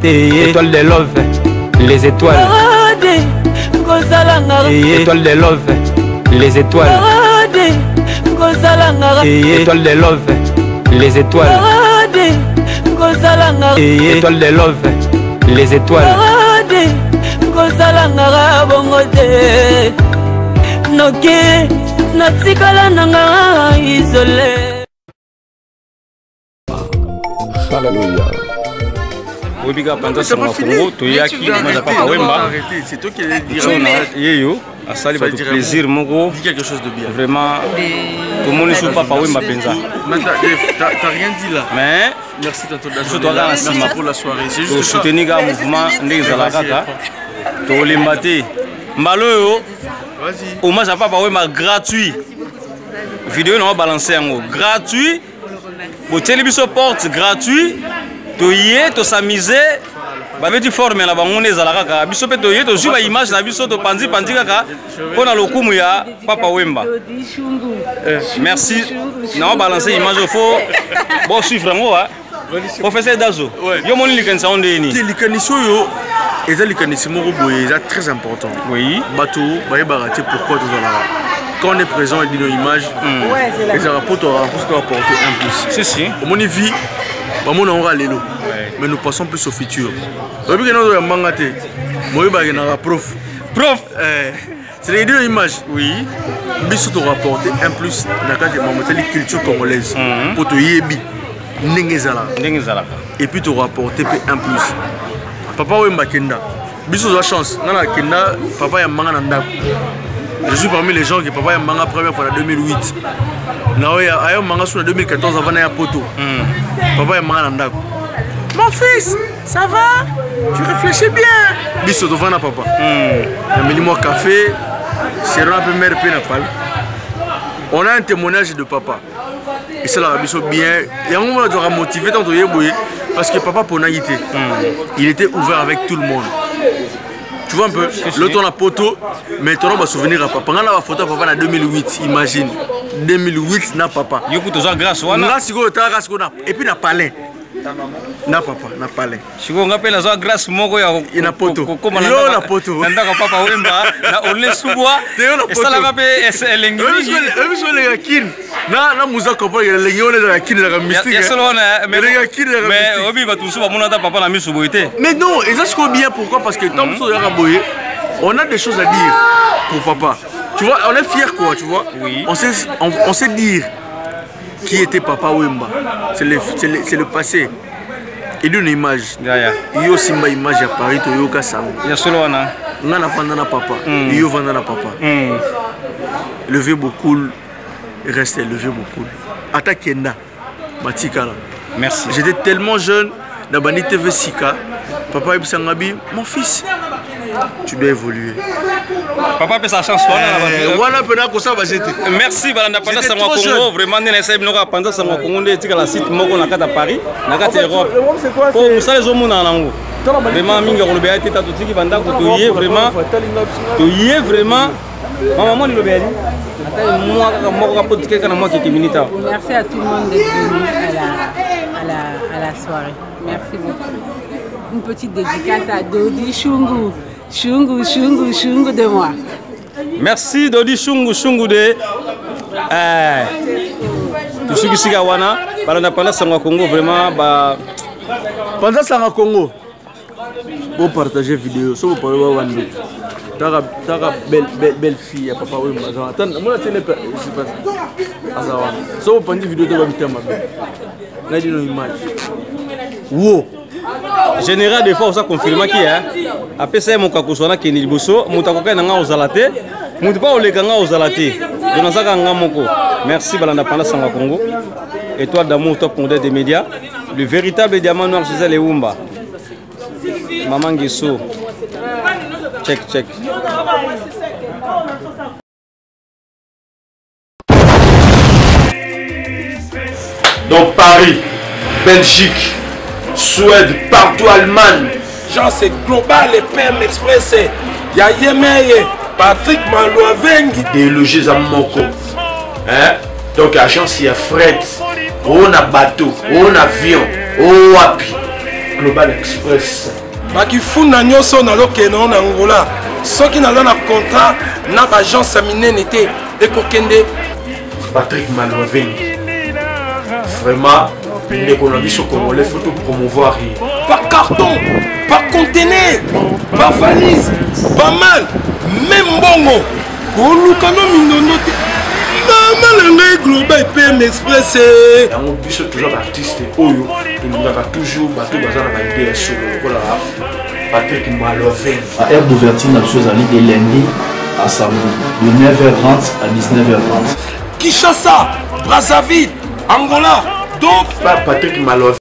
Étoile de love, les étoiles. Étoile de love, les étoiles. Étoile de love, les étoiles. Étoile de love, les étoiles. Alléluia. Obiga Panza Sama Congo, Toyaki, Papa Wemba. C'est toi qui allais dire. Yeyo, à ça, il va te plaisir, Mogo. Dis quelque chose de bien. Vraiment, tout le monde est sous Papa Wemba Penza. T'as rien dit là. Mais, merci merci pour la soirée. C'est juste ça. soutenir le mouvement Ndezalakaka. Tolimbate. Malo, hommage à Papa Wemba gratuit. Vidéo non balancé en haut. Gratuit. Pour télévision porte gratuit. Toyé, to s'amuser. Bah tu formes là bas on est Zalakaka. Biso pe toyé, to suivre image na biso to pandi kaka. Pour na lokumu ya Papa Wemba. Merci. Non balancer image au faux. Bon suivre en haut. Professeur Dazo. Yo moni likanisa onde ni. Likaniso yo. Et ça likanisi moko boye, c'est très important. Oui. Bateau, bah baraté pourquoi tout ça là. Quand on est présent et dit nos images, les rapports apporter un plus. Si si. Au mon vie, on aura l'élo. Mais nous passons plus au futur. Vous voyez que nous avons mangaté. Moi je suis prof. Prof. C'est les deux images. Oui. Biso to rapporter un plus dans la culture congolaise. Pour te yebi. Nengezala. Et puis te rapporter un plus. Papa Wemba Kenda. Biso de la chance. Nana Kenda, papa Yamanga Nanda. Je suis parmi les gens qui papa Yamanga première fois en 2008. Ayo Manga sur 2014 avant Naya Poto. Papa Yamanga Nanda. Mon fils, ça va? Tu réfléchis bien. Biso de Vana papa. Amène-moi café. C'est un peu mère pénapal. On a un témoignage de papa. Et ça là, biso bien. Et à un moment, on doit motiver tant de yéboué. Parce que papa Ponaïté, il était ouvert avec tout le monde. Tu vois un peu, l'autre on a poteau, mais ton va souvenir à papa. Pendant la photo papa en 2008, imagine. 2008 n'a papa. Et puis n'a palais. Na papa, na palais. Si vous rappelez la grâce moko ya ina poto. Yo la poto. Ndaka papa Wemba na ole suboa. Et ça la rappelle elengi. Les kin. Na muza kopa ya lengi on la kin la mystique. Ya solo na mais obi ba tout suba monata papa na misu boité. Mais non, et ça c'est bien pourquoi parce que tant que ya boyé, on a des choses à dire pour papa. Tu vois, on est fier quoi, tu vois. Oui. On sait dire qui était Papa Wemba. C'est le passé. Et d'une image. Yo simba image à Paris, to yoka sang. Ya solo wana. Ngana vandana papa. Yo vandana papa. Levez beaucoup, restez levez beaucoup. Atakenda, Matikala. Merci. J'étais tellement jeune, dans Bani TV Sika. Papa Ibsangabi, mon fils, tu dois évoluer. Papa peut sa chance. Merci Balanda Panda Sango Congo. Vraiment, on essaie de nous apprendre Sango Congo. On est la site Moko Nakata Paris, Nakata Europe. Pour ça les hommes n'anango. Vraiment, minga on le béat était tout qui banda ko toyé vraiment. Toyé vraiment. Maman le béat. Attends moi ka pote kana moi qui minita. Merci à tout le monde d'être venu à la soirée. Merci beaucoup. Une petite dédicace à Dodi Chungu. Chungu de moi. Merci Dodi Chungu de Tusuki Sigawana. Balanda Panda Sango Congo vraiment ba Panda Sango Congo. Vous partagez vidéo, ça vous parlez Wando. Tara belle fille à papa Wemba. Attends, moi je sais pas. Azawa. Ça vous parlez vidéo de Wamtema. Là dit nos images. Wow. Général des fois ça confirme qui hein après ça mon kakosona keni liboso mutakoka nanga ozalate mutupa olekanga ozalate donazaka ngamoko. Merci Balanda Panda Sango Congo, étoile d'amour top modèle des médias, le véritable diamant noir chez les Wumba. Maman Guesso. Check. Donc Paris, Belgique, Suède, partout Allemagne. Genre c'est global et PM Express. Ya Yemeye, Patrick Malouavengi. Délogés à Moko. Hein? Donc agence il y a fret, on a bateau, on a avion, on a wapi. Global Express. bakifunda nyonso nazokende na Angola soki naza na contrat na bagence minene te ekokende Patrick Malovengi. Vraiment, l'économie sur Congolais, il faut tout promouvoir. par carton, par conteneur, par valise, pas mal, même bongo. Kolukano mindono te. Maman Global PM Express. On bise toujours artiste Oyo, il nous a toujours battu dans la idée sur le Patrick Malovengi. À aire d'ouverture, la chose allait de lundi à samedi, de 9h30 à 19h30. Kinshasa, Brazzaville, Angola, donc Patrick Malovengi.